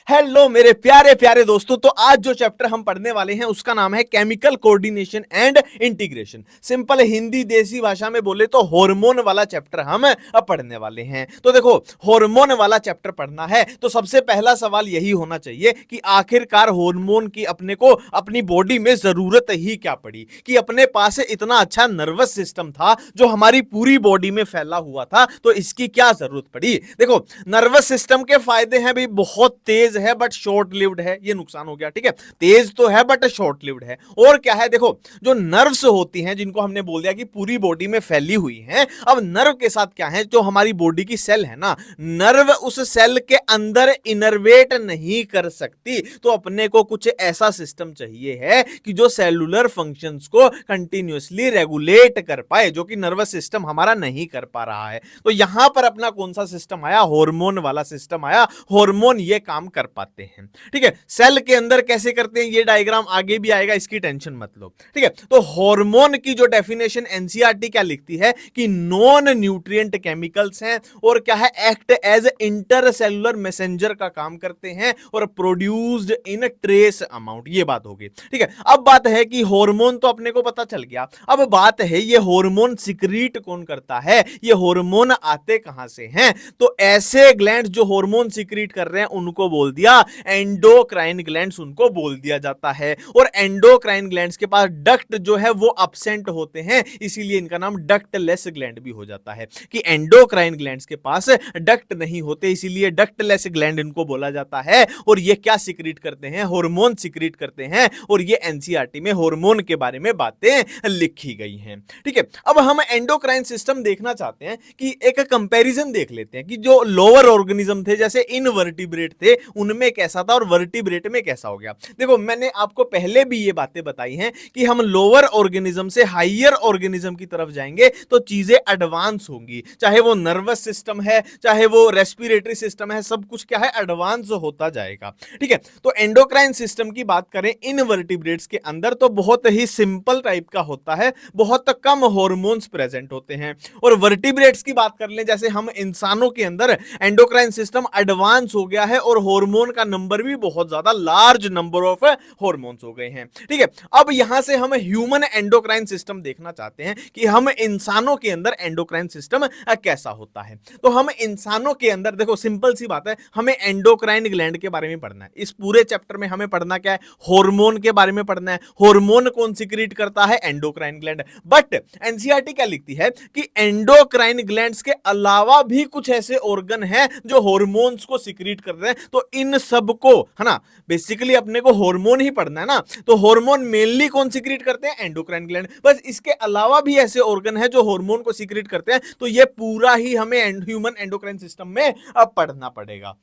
Hello मेरे प्यारे प्यारे दोस्तों। तो आज जो चैप्टर हम पढ़ने वाले हैं उसका नाम है chemical coordination and integration. Simple Hindi देसी भाषा में बोले तो हार्मोन वाला चैप्टर हम अब पढ़ने वाले हैं। तो देखो, हार्मोन वाला चैप्टर पढ़ना है तो सबसे पहला सवाल यही होना चाहिए कि आखिरकार हार्मोन की अपने को अपनी बॉडी में जरूरत ही क्या पड़ी, कि अपने पास इतना अच्छा नर्वस सिस्टम था जो हमारी पूरी बॉडी में फैला हुआ था, तो इसकी क्या जरूरत पड़ी। देखो, नर्वस सिस्टम के फायदे हैं भी, बहुत तेज है बट शॉर्ट लिव्ड है, ये नुकसान हो गया। ठीक है, तेज तो है बट शॉर्ट लिव्ड है। और क्या है, देखो जो नर्व्स होती हैं जिनको हमने बोल दिया कि पूरी बॉडी में फैली हुई हैं, अब नर्व के साथ क्या है, जो हमारी बॉडी की सेल है ना, नर्व उस सेल के अंदर इनर्वेट नहीं कर सकती। तो अपने को कुछ ऐसा सिस्टम चाहिए है कि जो सेलुलर फंक्शंस को कंटिन्यूअसली रेगुलेट कर पाए, जो कि नर्वस सिस्टम हमारा नहीं कर पा रहा है। तो यहां पर अपना कौन सा सिस्टम आया, हार्मोन वाला सिस्टम आया। हार्मोन ये काम कर पाते हैं। ठीक है, सेल के अंदर कैसे करते हैं, ये डायग्राम आगे भी आएगा, इसकी टेंशन मत लो। ठीक है, तो हार्मोन की जो डेफिनेशन एनसीईआरटी क्या लिखती है कि नॉन न्यूट्रिएंट केमिकल्स हैं और क्या है, एक्ट एज इंटरसेलुलर मैसेंजर का काम करते हैं और प्रोड्यूस्ड इन ट्रेस अमाउंट। ये बात होगी। ठीक है, अब बात है कि हार्मोन तो अपने को पता चल गया। अब बात है ये हार्मोन सिक्रीट कौन करता है, ये हार्मोन आते कहां से हैं। तो ऐसे ग्लैंड्स जो हार्मोन सिक्रीट कर रहे हैं उनको बोल दिया एंडोक्राइन ग्लैंड्स, उनको बोल दिया जाता है। और एंडोक्राइन ग्लैंड्स के पास डक्ट जो है वो अब्सेंट होते हैं, इसीलिए इनका नाम डक्टलेस ग्लैंड भी हो जाता है, कि एंडोक्राइन ग्लैंड्स के पास डक्ट नहीं होते, इसीलिए डक्टलेस ग्लैंड इनको बोला जाता है। और ये क्या सिक्रीट करते हैं, हार्मोन सिक्रीट करते हैं। और ये एनसीईआरटी में हार्मोन के बारे में बातें लिखी गई हैं। ठीक है, अब हम एंडोक्राइन सिस्टम देखना चाहते हैं कि एक कंपैरिजन देख लेते हैं कि जो लोअर ऑर्गेनिज्म थे जैसे इनवर्टिब्रेट थे उनमें कैसा था और वर्टिब्रेट में कैसा हो गया। देखो, मैंने आपको पहले भी ये बातें बताई हैं कि हम लोअर ऑर्गेनिज्म से हायर ऑर्गेनिज्म की तरफ जाएंगे तो चीजें एडवांस होंगी, चाहे वो नर्वस सिस्टम है, चाहे वो रेस्पिरेटरी सिस्टम है, सब कुछ क्या है, एडवांस होता जाएगा। ठीक है, तो एंडोक्राइन सिस्टम की बात करें इनवर्टिब्रेट्स के अंदर तो बहुत ही सिंपल टाइप का होता है, बहुत कम हार्मोन्स प्रेजेंट होते हैं। और वर्टिब्रेट्स की बात कर लें, जैसे हम इंसानों के अंदर एंडोक्राइन सिस्टम एडवांस हो गया है और हार्मोन का नंबर भी बहुत ज्यादा लार्ज नंबर ऑफ हार्मोन्स हो गए हैं। ठीक है, अब यहां से हम ह्यूमन एंडोक्राइन सिस्टम देखना चाहते हैं कि हम इंसानों के अंदर एंडोक्राइन सिस्टम कैसा होता है। तो हम इंसानों के अंदर देखो, सिंपल सी बात है, हमें एंडोक्राइन ग्लैंड के बारे में पढ़ना है। इस पूरे चैप्टर में हमें पढ़ना क्या है, हार्मोन के बारे में पढ़ना है। हार्मोन कौन सिक्रीट करता है, एंडोक्राइन ग्लैंड। बट एनसीईआरटी क्या लिखती है कि एंडोक्राइन ग्लैंड्स के अलावा भी कुछ ऐसे ऑर्गन हैं जो हार्मोन्स को सिक्रीट कर रहे हैं। तो इन सब को, है ना, बेसिकली अपने को हार्मोन ही पढ़ना है ना, तो हार्मोन मेनली कौन सिक्रीट करते हैं, एंडोक्राइन ग्लैंड। बस इसके अलावा भी ऐसे ऑर्गन हैं जो हार्मोन को सिक्रीट करते हैं। तो ये पूरा ही हमें ह्यूमन एंडोक्राइन सिस्टम में अब पढ़ना पड़ेगा।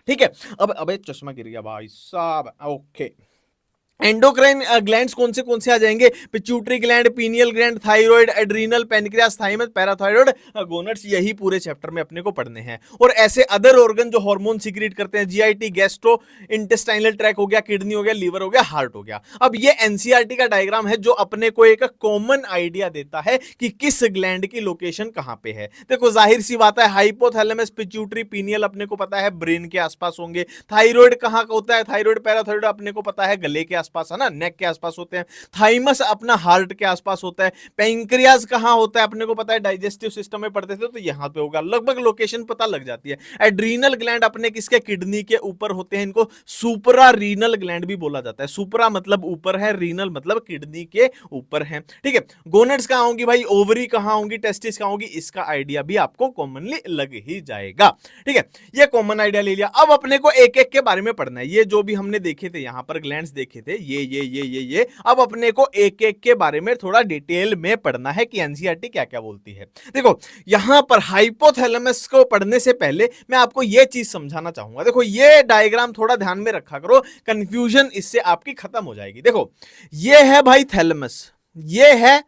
ठीक है, अब अबे चश्मा गिर गया भाई साहब। ओके, एंडोक्राइन ग्लैंड्स कौन से आ जाएंगे, pituitary gland, pineal gland, thyroid, adrenal, pancreas, thymus, parathyroid, gonads, यही पूरे चैप्टर में अपने को पढ़ने हैं। और ऐसे अदर ऑर्गन जो हार्मोन सिक्रीट करते हैं, जीआईटी, गैस्ट्रो इंटेस्टाइनल ट्रैक हो गया, किडनी हो गया, लीवर हो गया, हार्ट हो गया। अब ये एनसीईआरटी का डायग्राम है जो अपने को एक कॉमन आइडिया देता है कि किस ग्लैंड की लोकेशन कहां पे है। देखो, जाहिर सी बात है, हाइपोथैलेमस, पिट्यूटरी, पीनियल अपने को पता है ब्रेन के आसपास होंगे। थायराइड कहां का होता है, थायराइड, पैराथायराइड अपने को पता है गले के आसपास, है ना, नेक के आसपास होते हैं। थाइमस अपना हार्ट के आसपास होता है। पैंक्रियास कहां होता है, अपने को पता है डाइजेस्टिव सिस्टम में पढ़ते थे तो यहां पे होगा, लगभग लोकेशन पता लग जाती है। एड्रीनल ग्लैंड अपने किसके, किडनी के ऊपर होते हैं, इनको सुपरा रीनल ग्लैंड भी बोला जाता है। सुपरा मतलब ऊपर है, रीनल मतलब किडनी के ऊपर है। ठीक है, गोनेड्स कहां होंगी भाई, ओवरी कहां होंगी, टेस्टिस कहां होंगी, इसका आइडिया भी आपको कॉमनली लग ही जाएगा। ठीक है, ये कॉमन आइडिया ले लिया। अब अपने को एक एक के बारे में पढ़ना है। ये जो भी हमने देखे थे, यहां पर ग्लैंड्स देखे थे, ये अब अपने को एक एक के बारे में थोड़ा डिटेल में पढ़ना है कि एनसीईआरटी क्या क्या बोलती है। देखो, यहां पर हाइपोथैलेमस को पढ़ने से पहले मैं आपको यह चीज समझाना चाहूंगा। देखो, ये डायग्राम थोड़ा ध्यान में रखा करो, कंफ्यूजन इससे आपकी खत्म हो जाएगी। देखो, ये है भाई थैलेमस, ये है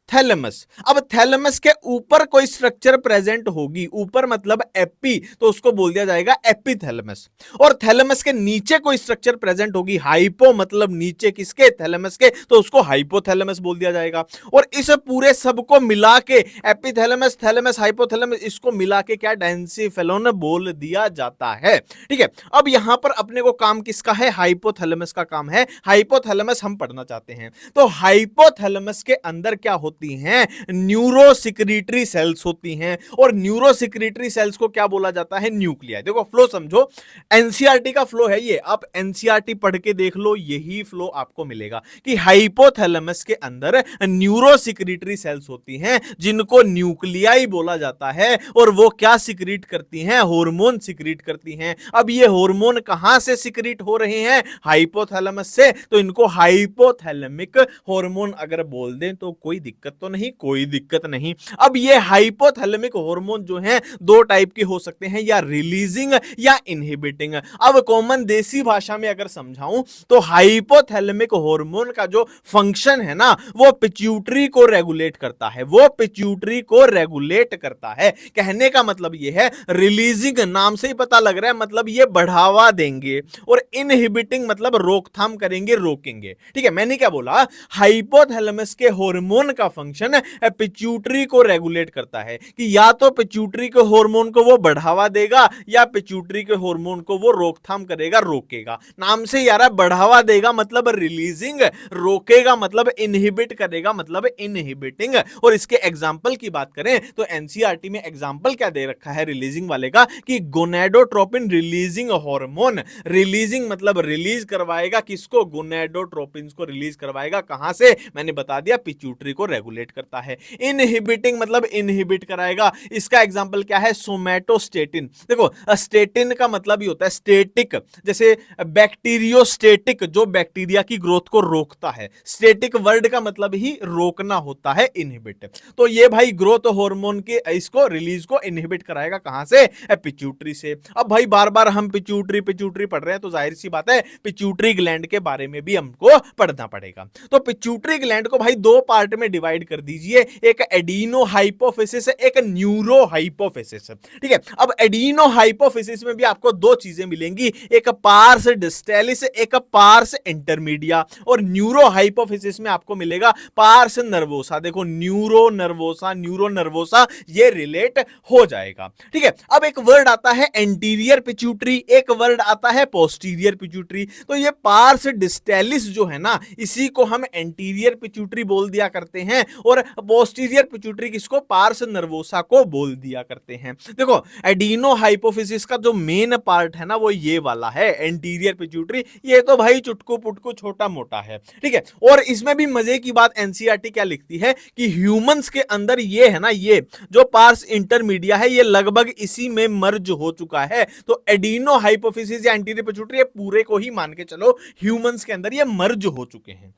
थैलेमस। अब थैलेमस के ऊपर कोई स्ट्रक्चर प्रेजेंट होगी, ऊपर मतलब एपी, तो उसको बोल दिया जाएगा एपीथैलेमस। और थैलेमस के नीचे कोई स्ट्रक्चर प्रेजेंट होगी, हाइपो मतलब नीचे किसके, थैलेमस के, तो उसको हाइपोथैलेमस बोल दिया जाएगा। और इस पूरे सब को मिला के एपीथैलेमस, थैलेमस, हाइपोथैलेमस, इसको मिला के क्या, डेंसिफेलोन बोल दिया जाता है। ठीक है, अब यहां पर अपने को काम किसका है, हाइपोथैलेमस का काम है। हाइपोथैलेमस हम पढ़ना चाहते हैं। तो हाइपोथैलेमस के अंदर क्या होती हैं, न्यूरोसिक्रीटरी सेल्स होती हैं। और न्यूरोसिक्रीटरी सेल्स को क्या बोला जाता है, न्यूक्लियाई। देखो फ्लो समझो, एनसीईआरटी का फ्लो है ये, आप एनसीईआरटी पढ़ के देख लो, यही फ्लो आपको मिलेगा कि हाइपोथैलेमस के अंदर न्यूरोसिक्रीटरी सेल्स होती हैं जिनको न्यूक्लियाई बोला जाता है। और वो क्या सिक्रीट करती हैं, हार्मोन सिक्रीट करती हैं। अब ये हार्मोन कहां से सिक्रीट हो रहे हैं, हाइपोथैलेमस से, तो इनको हाइपोथैलेमिक हार्मोन अगर बोल दें तो कोई दिक्कत तो नहीं, कोई दिक्कत नहीं। अब ये हाइपोथैलेमिक हार्मोन जो हैं दो टाइप के हो सकते हैं, या रिलीजिंग या इनहिबिटिंग। अब कॉमन देसी भाषा में अगर समझाऊं तो हाइपोथैलेमिक हार्मोन का जो फंक्शन है ना, वो पिट्यूटरी को रेगुलेट करता है, वो पिट्यूटरी को रेगुलेट करता है। कहने का मतलब ये है, रिलीजिंग नाम से ही पता लग रहा है, मतलब ये बढ़ावा देंगे, और इनहिबिटिंग मतलब रोकथाम करेंगे, रोकेंगे। ठीक है, मैंने क्या बोला, हाइपोथैलेमस के हार्मोन का फंक्शन पिट्यूटरी को रेगुलेट करता है कि या तो पिट्यूटरी के हार्मोन को वो बढ़ावा देगा या पिट्यूटरी के हार्मोन को वो रोकथाम करेगा, रोकेगा। नाम से यार बढ़ावा देगा मतलब रिलीजिंग, रोकेगा मतलब इनहिबिट करेगा मतलब इनहिबिटिंग। और इसके एग्जांपल की बात करें तो एनसीईआरटी में एग्जांपल क्या दे रखा है रिलीजिंग वाले का, कि गोनेडोट्रोपिन रिलीजिंग हार्मोन। रिलीजिंग मतलब रिलीज करवाएगा किसको, गोनेडोट्रोपिन को रिलीज करवाएगा, कहां से, मैंने बता दिया पिट्यूटरी को रेगुलेट करता है। इनहिबिटिंग मतलब इनहिबिट कराएगा, इसका एग्जांपल क्या है, सोमैटोस्टेटिन। देखो स्टेटिन का मतलब ही होता है स्टेटिक, जैसे बैक्टीरियोस्टेटिक जो बैक्टीरिया की ग्रोथ को रोकता है, स्टेटिक वर्ड का मतलब ही रोकना होता है, इनहिबिट। तो ये भाई ग्रोथ हार्मोन के इसको रिलीज को इनहिबिट कराएगा, कहां से, पिट्यूटरी से। अब भाई बार बार हम पिट्यूटरी पिट्यूटरी पढ़ रहे हैं तो जाहिर सी बात है पिट्यूटरी ग्लैंड के बारे में भी हमको पढ़ना पड़ेगा। तो पिट्यूटरी ग्लैंड को भाई दो पार्ट में डिवाइड कर दीजिए, एक एडिनो हाइपोफिसिस, एक न्यूरो हाइपोफिसिस। ठीक है, अब एडिनो हाइपोफिसिस में भी आपको दो चीजें मिलेंगी, एक पार्स डिस्टेलिस, एक पार्स इंटरमीडिया। और न्यूरो हाइपोफिसिस में आपको मिलेगा पार्स नर्वोसा। देखो न्यूरो नर्वोसा ये रिलेट हो जाएगा। ठीक है, अब एक वर्ड आता है एंटीरियर पिट्यूटरी, एक वर्ड आता है पोस्टीरियर पिट्यूटरी। तो ये पार्स डिस्टेलिस जो है ना, इसी को हम एंटीरियर पिट्यूटरी बोल दिया करते हैं, और पोस्टीरियर पिट्यूटरी किसको, पार्स नर्वोसा को बोल दिया करते हैं। देखो एडिनो हाइपोफिसिस का जो मेन पार्ट है ना, वो ये वाला है एंटीरियर पिट्यूटरी। ये तो भाई चुटकू पुटकू छोटा मोटा है। ठीक है, और इसमें भी मजे की बात एनसीईआरटी क्या लिखती है कि ह्यूमंस के अंदर ये है ना, ये जो पार्स इंटरमीडिया है, ये लगभग इसी में मर्ज हो चुका है। तो एडिनो हाइपोफिसिस या एंटीरियर पिट्यूटरी ये पूरे को ही मान के चलो ह्यूमंस के अंदर ये मर्ज हो चुके हैं।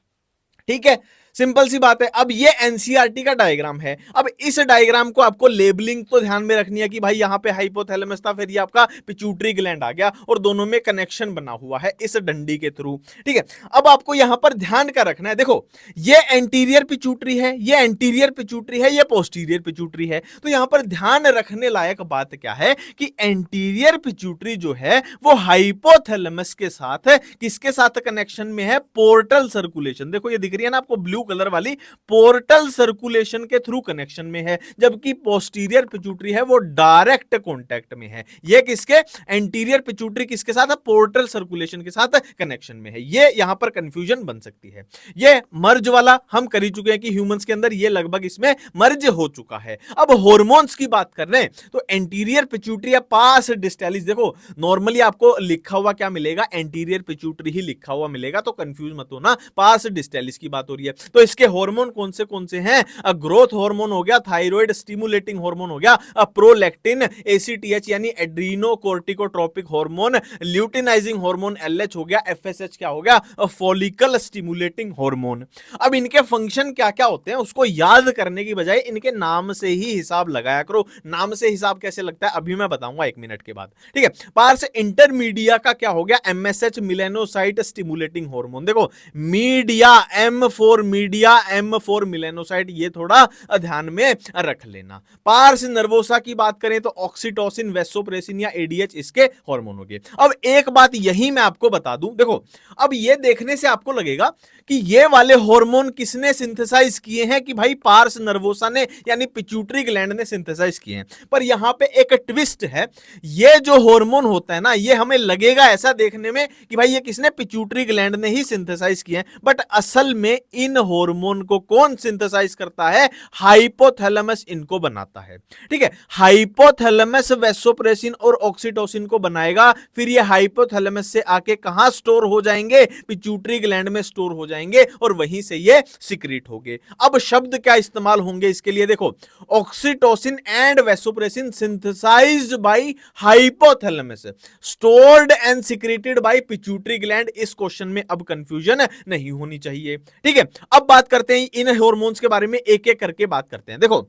ठीक है, सिंपल सी बात है। अब ये एनसीईआरटी का डायग्राम है। अब इस डायग्राम को आपको लेबलिंग तो ध्यान में रखनी है कि भाई यहां पे हाइपोथैलेमस था, फिर ये आपका पिट्यूटरी ग्लैंड आ गया, और दोनों में कनेक्शन बना हुआ है इस डंडी के थ्रू। ठीक है, अब आपको यहां पर ध्यान का रखना है, देखो ये एंटीरियर पिट्यूटरी है, ये एंटीरियर पिट्यूटरी है, ये पोस्टीरियर पिट्यूटरी है। तो यहां पर ध्यान रखने लायक बात क्या है कि एंटीरियर पिट्यूटरी जो है वो हाइपोथैलेमस के साथ है, किसके साथ कनेक्शन में है, पोर्टल सर्कुलेशन। देखो ये दिख रही है ना आपको ब्लू कलर वाली, पोर्टल सर्कुलेशन के थ्रू कनेक्शन में है, जबकि पोस्टीरियर पिट्यूटरी है वो डायरेक्ट कांटेक्ट में है। ये किसके, एंटीरियर पिट्यूटरी किसके साथ है, पोर्टल सर्कुलेशन के साथ कनेक्शन में है। ये यहां पर कंफ्यूजन बन सकती है। ये मर्ज वाला हम कर ही चुके हैं कि ह्यूमंस के अंदर ये लगभग इसमें मर्ज हो चुका है। अब हार्मोन्स की बात कर रहे हैं तो एंटीरियर पिट्यूटरी या पार्स डिस्टेलिस, देखो नॉर्मली आपको लिखा हुआ क्या मिलेगा, एंटीरियर पिट्यूटरी ही लिखा हुआ मिलेगा, तो कंफ्यूज मत होना, पार्स डिस्टेलिस की बात हो रही है। तो इसके हार्मोन कौन से हैं, ग्रोथ हार्मोन हो गया, थायराइड स्टिमुलेटिंग हार्मोन हो गया, प्रोलैक्टिन, एसीटीएच यानी एड्रीनोकोर्टिकोट्रोपिक हार्मोन, ल्यूटिनाइजिंग हार्मोन एलएच हो गया, एफएसएच क्या हो गया, फॉलिकल स्टिमुलेटिंग हार्मोन। अब इनके फंक्शन क्या क्या होते हैं उसको याद करने की बजाय इनके नाम से ही हिसाब लगाया करो। नाम से हिसाब कैसे लगता है अभी मैं बताऊंगा 1 मिनट के बाद। ठीक है, पार्स इंटरमीडिया का क्या हो गया, एमएसएच मिलेनोसाइट स्टिमुलेटिंग हार्मोन। देखो media, M for media media, M for melanocyte, ये थोड़ा ध्यान में रख लेना। पार्स नर्वोसा की बात करें तो ऑक्सीटोसिन, वेसोप्रेसिन या एडीएच इसके हार्मोन हो गए। अब एक बात यही मैं आपको बता दूं, देखो अब ये देखने से आपको लगेगा कि ये वाले हार्मोन किसने सिंथेसाइज किए हैं, कि भाई पार्स नर्वोसा ने यानी पिट्यूटरी ग्लैंड ने सिंथेसाइज किए हैं। पर यहां पे एक ट्विस्ट है, ये जो हार्मोन होता है ना, ये हमें लगेगा ऐसा देखने में कि भाई ये किसने, पिट्यूटरी ग्लैंड ने ही सिंथेसाइज किए हैं, बट असल में इन हार्मोन को कौन सिंथेसाइज करता है, हाइपोथैलेमस इनको बनाता है। ठीक है, हाइपोथैलेमस वेसोप्रेसिन और ऑक्सीटोसिन को बनाएगा, फिर ये हाइपोथैलेमस से आके कहां स्टोर हो जाएंगे, पिट्यूटरी ग्लैंड में स्टोर हो जाएंगे और वहीं से ये सिक्रीट होंगे। अब शब्द क्या इस्तेमाल होंगे इसके लिए, देखो oxytocin and vasopressin synthesised by hypothalamus, stored and secreted by pituitary gland. इस क्वेश्चन में अब कंफ्यूजन नहीं होनी चाहिए। ठीक है, अब बात करते हैं इन हार्मोन्स के बारे में, एक एक करके बात करते हैं। देखो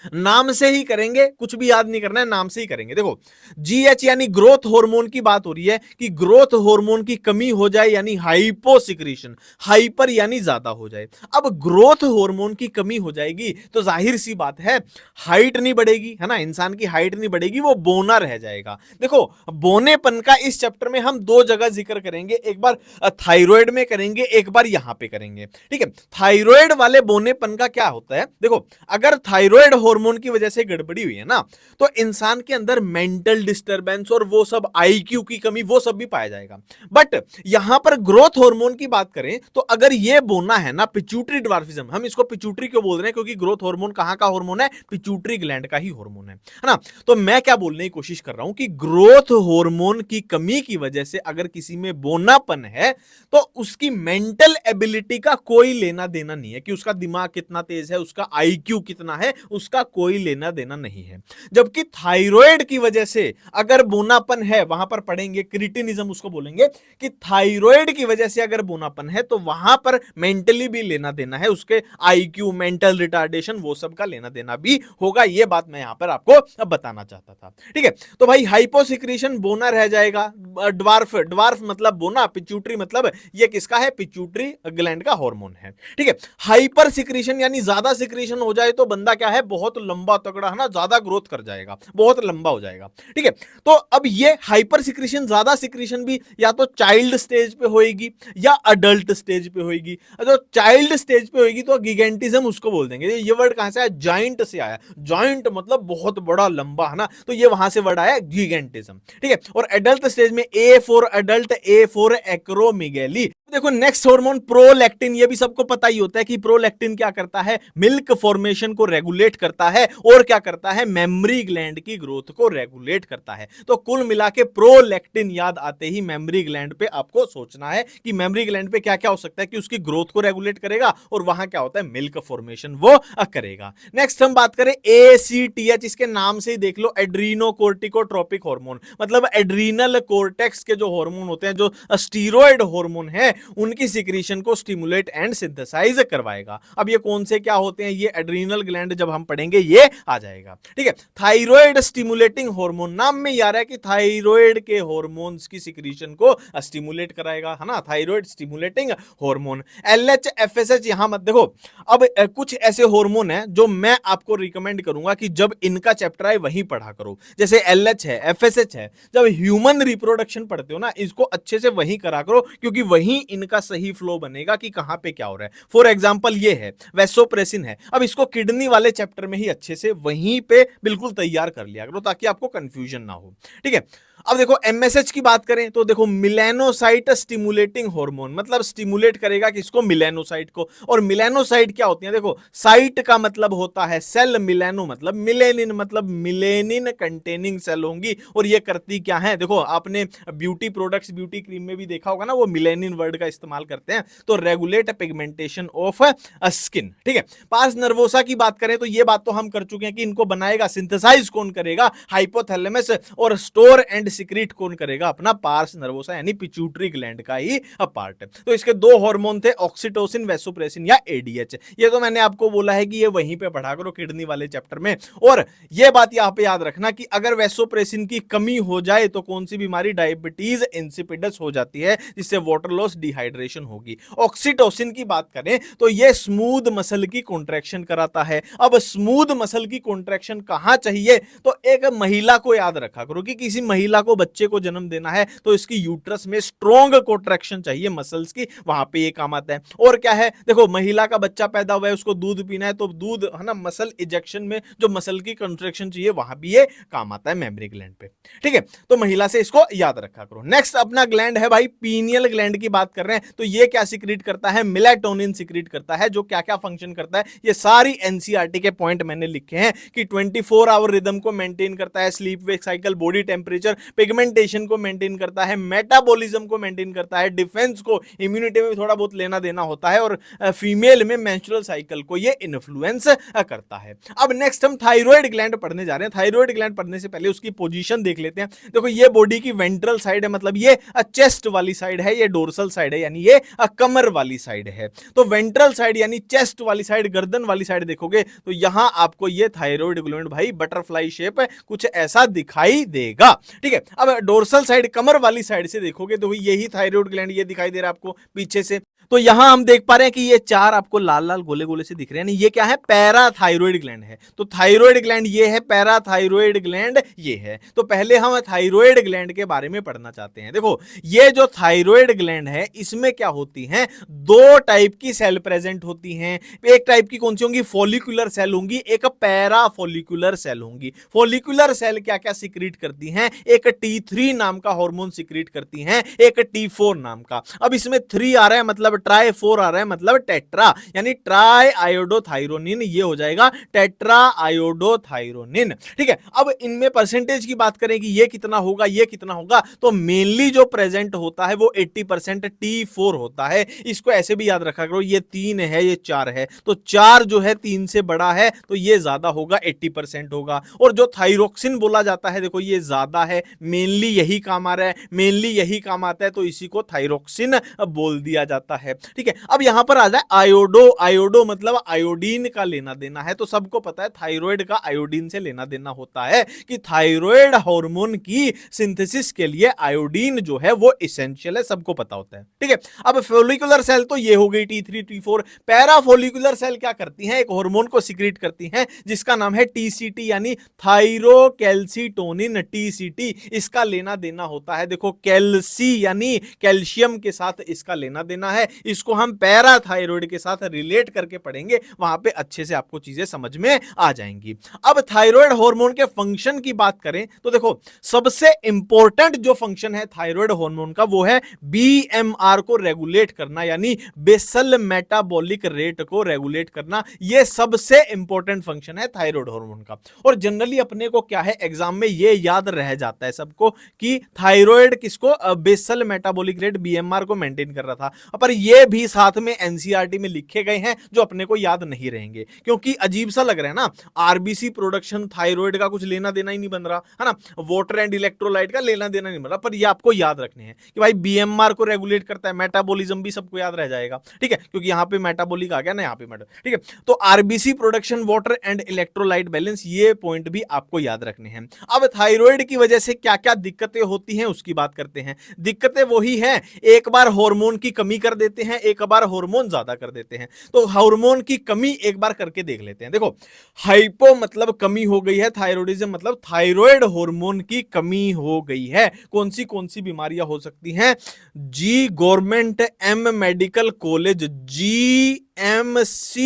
नाम से ही करेंगे, कुछ भी याद नहीं करना है, नाम से ही करेंगे। देखो जीएच यानी ग्रोथ हार्मोन की बात हो रही है कि ग्रोथ हार्मोन की कमी हो जाए यानी हाइपोसिक्रीशन, हाइपर यानी ज्यादा हो जाए। अब ग्रोथ हार्मोन की कमी हो जाएगी तो जाहिर सी बात है हाइट नहीं बढ़ेगी, है ना, इंसान की हाइट नहीं बढ़ेगी, वो बोना रह जाएगा। देखो बोनेपन का इस चैप्टर में हम दो जगह जिक्र करेंगे, एक बार थायराइड में करेंगे, एक बार यहां पे करेंगे। ठीक है, थायराइड वाले बोनेपन का क्या होता है, देखो अगर थायराइड हार्मोन की वजह से गड़बड़ी हुई है ना, तो इंसान के अंदर मेंटल डिस्टरबेंस और वो सब, आईक्यू की कमी, वो सब भी पाया जाएगा। बट यहां पर ग्रोथ हार्मोन की बात करें तो अगर ये बोना है ना, पिट्यूटरी ड्वार्फिज्म, हम इसको पिट्यूटरी क्यों बोल रहे हैं, क्योंकि ग्रोथ हार्मोन कहां का हार्मोन है, पिट्यूटरी ग्लैंड का ही हार्मोन है ना। तो मैं क्या बोलने की कोशिश कर रहा हूं कि ग्रोथ हार्मोन की कमी की वजह से अगर किसी में बोनापन है तो उसकी मेंटल एबिलिटी का कोई लेना देना नहीं है, कि उसका दिमाग कितना तेज है, उसका आईक्यू कितना है, उसका कोई लेना देना नहीं है। जबकि थायराइड की वजह से अगर बोनापन है, वहां पर पढ़ेंगे क्रिटिनिज्म उसको बोलेंगे, कि थायराइड की वजह से अगर बोनापन है तो वहां पर मेंटली भी लेना देना है, उसके आईक्यू, मेंटल रिटार्डेशन, वो सब का लेना देना भी होगा। ये बात मैं यहां पर आपको बताना चाहता था। ठीक है, तो भाई हाइपोसिक्रीशन बोना रह जाएगा, ड्वार्फ, ड्वार्फ मतलब बोना, पिट्यूटरी मतलब ये किसका है, पिट्यूटरी ग्लैंड का हार्मोन है। ठीक है, हाइपर सिक्रीशन यानी ज्यादा सिक्रीशन हो जाए तो बंदा क्या है, बहुत लंबा तगड़ा, है ना, ज्यादा ग्रोथ कर जाएगा, बहुत लंबा हो जाएगा। ठीक है, तो अब ये हाइपर सिक्रीशन, ज्यादा सिक्रीशन भी या तो चाइल्ड स्टेज पे होएगी या अडल्ट स्टेज पे होएगी। तो चाइल्ड स्टेज पे होएगी तो गिगेंटिज्म उसको बोल देंगे। ये वर्ड कहां से आया, जॉइंट से आया, जॉइंट मतलब बहुत बड़ा लंबा, है ना, तो ये वहां से वर्ड आया गिगेंटिज्म। ठीक है, और एडल्ट स्टेज में A for adult, A for acromegaly. देखो नेक्स्ट हार्मोन प्रोलैक्टिन, ये भी सबको पता ही होता है कि प्रोलैक्टिन क्या करता है, मिल्क फॉर्मेशन को रेगुलेट करता है और क्या करता है, मेमोरी ग्लैंड की ग्रोथ को रेगुलेट करता है। तो कुल मिला के प्रोलैक्टिन याद आते ही मेमोरी ग्लैंड पे आपको सोचना है कि मेमोरी ग्लैंड पे क्या क्या हो सकता है, कि उसकी ग्रोथ को रेगुलेट करेगा और वहां क्या होता है, मिल्क फॉर्मेशन वो करेगा। नेक्स्ट हम बात करें एसीटीएच, इसके नाम से ही देख लो, एड्रीनोकोर्टिकोट्रोपिक हार्मोन, मतलब एड्रीनल कोर्टेक्स के जो हार्मोन होते हैं, जो स्टीरॉयड हार्मोन है, उनकी सिक्रीशन को स्टिमुलेट एंड सिंथेसाइज करवाएगा। अब ये कौन से क्या होते हैं, ये एड्रीनल ग्लैंड जब हम पढ़ेंगे ये आ जाएगा। ठीक है, थायराइड स्टिमुलेटिंग हार्मोन, नाम में आ रहा है कि थायराइड के हार्मोन्स की सिक्रीशन को स्टिमुलेट कराएगा, है ना, thyroid stimulating hormone. LH, FSH यहां मत देखो। अब कुछ ऐसे हार्मोन हैं जो मैं आपको रिकमेंड करूंगा कि जब इनका चैप्टर आए वहीं पढ़ा करो, जैसे एलएच है, एफएसएच है, जब ह्यूमन रिप्रोडक्शन पढ़ते हो ना, इसको अच्छे से वहीं करा करो, क्योंकि वहीं इनका सही फ्लो बनेगा कि कहां पे क्या हो रहा है। फॉर एग्जांपल ये है वेसोप्रेसिन है, अब इसको किडनी वाले चैप्टर में ही अच्छे से वहीं पे बिल्कुल तैयार कर लिया करो ताकि आपको कंफ्यूजन ना हो। ठीक है, अब देखो एमएसएच की बात करें तो देखो मिलेनोसाइट स्टिमुलेटिंग हार्मोन, मतलब स्टिमुलेट करेगा किसको, मिलेनोसाइट को। और मिलेनोसाइट क्या होती है, देखो साइट का मतलब होता है सेल, मिलेनो मतलब मिलेनिन, मतलब मिलेनिन कंटेनिंग सेल होंगी। और ये करती क्या है, देखो आपने ब्यूटी प्रोडक्ट्स, ब्यूटी क्रीम में भी देखा होगा ना, वो मिलेनिन वर्ड का इस्तेमाल करते हैं, तो रेगुलेट पिगमेंटेशन ऑफ स्किन। ठीक है, पार्स नर्वोसा की बात करें तो ये बात तो हम कर चुके हैं कि इनको बनाएगा, सिंथेसाइज कौन करेगा, हाइपोथैलेमस, और स्टोर एंड सिक्रीट कौन करेगा, अपना पार्स नर्वोसा यानी पिट्यूटरी ग्लैंड का ही पार्ट है। तो इसके दो हार्मोन थे, ऑक्सीटोसिन, वैसोप्रेसिन या एडीएच। ये तो मैंने आपको बोला है कि ये वहीं पे पढ़ा करो किडनी वाले चैप्टर में। और ये बात यहां पे याद रखना कि अगर वैसोप्रेसिन की कमी हो जाए तो कौन सी बीमारी, डायबिटीज इंसिपिडस हो जाती है, जिससे वाटर लॉस, डिहाइड्रेशन होगी। ऑक्सीटोसिन की बात करें तो ये स्मूथ मसल की कॉन्ट्रैक्शन कराता है। अब स्मूथ मसल की कॉन्ट्रैक्शन कहां चाहिए, तो एक महिला को याद रखा करो कि किसी महिला को बच्चे को जन्म देना है तो इसकी यूट्रस में स्ट्रॉन्ग कॉन्ट्रैक्शन चाहिए मसल्स की, वहां पे ये काम आता है। और क्या है, देखो महिला का बच्चा पैदा हुआ है, उसको दूध पीना है, तो दूध है ना, मसल इजेक्शन में जो मसल की कॉन्ट्रैक्शन चाहिए वहां भी ये काम आता है मेमरी ग्लैंड पे। ठीक है, तो महिला से इसको याद रखा करो। नेक्स्ट अपना ग्लैंड है भाई पीनियल ग्लैंड की बात कर रहे हैं। तो ये क्या सिक्रीट करता है, मेलाटोनिन सिक्रीट करता है, जो क्या क्या फंक्शन करता है ये सारी एनसीईआरटी के पॉइंट मैंने लिखे हैं कि 24 आवर रिदम को मेंटेन करता है, sleep wake cycle, body temperature, pigmentation को मेंटेन करता है, मेटाबॉलिज्म को मेंटेन करता है, डिफेंस को, इम्यूनिटी में थोड़ा बहुत लेना देना होता है, और फीमेल में मेंस्ट्रुअल साइकिल को ये इन्फ्लुएंस करता है। अब नेक्स्ट हम थायराइड ग्लैंड पढ़ने जा रहे हैं। थायराइड ग्लैंड पढ़ने से पहले उसकी पोजीशन देख लेते हैं। देखो ये बॉडी की वेंट्रल साइड है, मतलब ये चेस्ट वाली साइड है, ये डोर्सल साइड है यानी ये कमर वाली साइड है। तो वेंट्रल साइड यानी चेस्ट वाली साइड, गर्दन वाली साइड देखोगे तो यहां आपको ये थायराइड ग्लैंड भाई बटरफ्लाई शेप कुछ ऐसा दिखाई देगा। ठीक है, अब डोर्सल साइड कमर वाली साइड से देखोगे तो यही थायराइड ग्लैंड ये दिखाई दे रहा है आपको पीछे से। तो यहां हम देख पा रहे हैं कि ये चार आपको लाल लाल गोले गोले से दिख रहे हैं, ये क्या है, पैराथायरॉइड ग्लैंड है। तो थायराइड ग्लैंड ये है, पैराथायरॉइड ग्लैंड ये है। तो पहले हम थायराइड ग्लैंड के बारे में पढ़ना चाहते हैं। देखो ये जो थायराइड ग्लैंड है इसमें क्या होती हैं, दो टाइप की सेल प्रेजेंट होती हैं। एक टाइप की कौन सी होंगी, फॉलिकुलर सेल होंगी, एक पैरा फॉलिकुलर सेल होंगी। फॉलिकुलर सेल क्या क्या सिक्रीट करती हैं, एक T3 नाम का हार्मोन सिक्रीट करती हैं, एक T4 नाम का। अब इसमें 3 आ रहा है मतलब ट्राई, 4 आ रहा है मतलब टेट्रा, यानी ट्राई आयोडोथायरोनिन, ये हो जाएगा टेट्रा आयोडोथायरोनिन। ठीक है, अब इनमें परसेंटेज की बात करें कि ये कितना होगा, ये कितना होगा, तो मेनली जो प्रेजेंट होता है वो 80% T4 होता है। इसको ऐसे भी याद रखा करो, ये 3 है, ये 4 है, तो 4 जो है 3 से बड़ा है तो ये ज्यादा होगा, 80% होगा। और जो थायरोक्सिन बोला जाता है, देखो ये ज्यादा है, मेनली यही काम आ रहा है, मेनली यही काम आता है, तो इसी को थायरोक्सिन बोल दिया जाता है। ठीक है, अब यहां पर आ जाए आयोडो। आयोडो मतलब आयोडीन का लेना देना है। तो सबको पता है थायराइड का आयोडीन से लेना देना होता है कि थायराइड हार्मोन की सिंथेसिस के लिए आयोडीन जो है वो एसेंशियल है, सबको पता होता है। ठीक है, अब फॉलिकुलर सेल तो ये हो गई T3 T4। Para follicular cell क्या करती हैं, एक हार्मोन को सिक्रीट करती हैं जिसका नाम है TCT यानी थायरोकैल्सिटोनिन, TCT। इसका लेना देना होता है, देखो कैल्सी यानी कैल्शियम के साथ इसका लेना देना है। इसको हम पैराथायरॉइड के साथ रिलेट करके पढ़ेंगे, वहां पे अच्छे से आपको चीजें समझ में आ जाएंगी। अब थायराइड हार्मोन के फंक्शन की बात करें तो देखो सबसे इंपॉर्टेंट जो फंक्शन है थायराइड हार्मोन का वो है BMR को रेगुलेट करना, यानी बेसल मेटाबॉलिक रेट को रेगुलेट करना। यह सबसे इंपॉर्टेंट फंक्शन है थायराइड हार्मोन का। और जनरली अपने को क्या है, एग्जाम में यह याद रह जाता है सबको कि थायराइड किसको, बेसल मेटाबॉलिक रेट BMR को मेंटेन कर रहा था, पर ये भी साथ में एनसीईआरटी में लिखे गए हैं जो अपने को याद नहीं रहेंगे, क्योंकि अजीब सा लग रहा है ना, आरबीसी प्रोडक्शन थायराइड का कुछ लेना देना ही नहीं बन रहा है ना, वाटर एंड इलेक्ट्रोलाइट का लेना देना नहीं बन रहा, पर ये आपको याद रखने हैं कि भाई बीएमआर को रेगुलेट करता है, मेटाबॉलिज्म भी सबको याद रह जाएगा। ठीक है, क्योंकि यहां पे मेटाबॉलिक आ गया ना, यहां पे मेटा। ठीक है, तो RBC production, water and electrolyte balance, ये पॉइंट भी आपको याद रखने हैं। अब थायराइड की वजह से क्या क्या दिक्कतें होती हैं उसकी बात करते हैं। दिक्कतें वही हैं, एक बार हार्मोन की कमी कर देते हैं, एक बार हार्मोन ज्यादा कर देते हैं। तो हार्मोन की कमी एक बार करके देख लेते हैं। देखो हाइपो मतलब कमी हो गई है, थायराइडिज्म मतलब थायराइड हार्मोन की कमी हो गई है। कौन सी बीमारियां हो सकती हैं, G government M medical college, GMC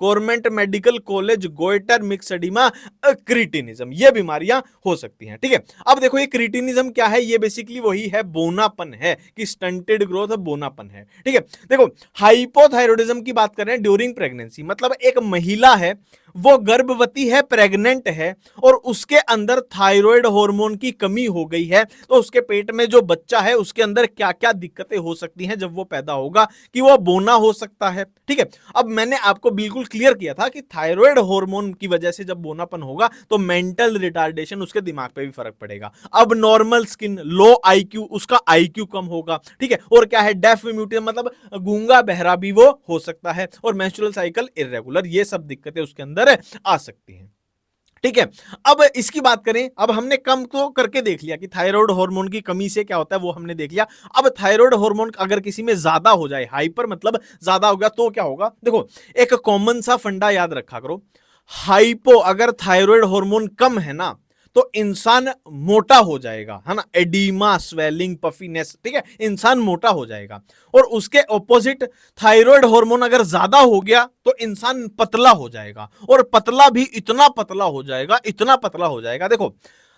government medical college goitre myxoedema, cretinism, ये बीमारियां हो सकती हैं। ठीक है, अब देखो ये क्रिटिनिज्म क्या है, ये बेसिकली वही है, बोनापन है कि स्टंटेड ग्रोथ, बोनापन है। ठीक है, देखो हाइपोथायराइडिज्म की बात कर रहे हैं ड्यूरिंग प्रेगनेंसी, मतलब एक महिला है वो गर्भवती है, प्रेग्नेंट है और उसके अंदर थायराइड हार्मोन की कमी हो गई है, तो उसके पेट में जो बच्चा है उसके अंदर क्या क्या दिक्कतें हो सकती हैं जब वो पैदा होगा, कि वो बोना हो सकता है। ठीक है, अब मैंने आपको बिल्कुल क्लियर किया था कि थायराइड हार्मोन की वजह से जब बोनापन होगा तो मेंटल रिटार्डेशन, उसके दिमाग पे भी फर्क पड़ेगा। अब नॉर्मल स्किन, लो आईक्यू, उसका आईक्यू कम होगा। ठीक है, और क्या है, डेफ म्यूटेशन मतलब गूंगा बहरा भी वो हो सकता है, और मेंस्ट्रुअल साइकिल इरेगुलर, ये सब दिक्कतें उसके अंदर आ सकती हैं। ठीक है, अब इसकी बात करें, अब हमने कम तो करके देख लिया कि थायराइड हार्मोन की कमी से क्या होता है, वो हमने देख लिया। अब थायराइड हार्मोन अगर किसी में ज्यादा हो जाए, हाइपर मतलब ज्यादा हो गया, तो क्या होगा? देखो, एक कॉमन सा फंडा याद रखा करो, हाइपो अगर थायराइड हार्मोन कम है ना, तो इंसान मोटा हो जाएगा, है ना, एडीमा, स्वेलिंग, पफीनेस। ठीक है, इंसान मोटा हो जाएगा। और उसके ऑपोजिट, थायराइड हार्मोन अगर ज्यादा हो गया तो इंसान पतला हो जाएगा, और पतला भी इतना पतला हो जाएगा, इतना पतला हो जाएगा। देखो,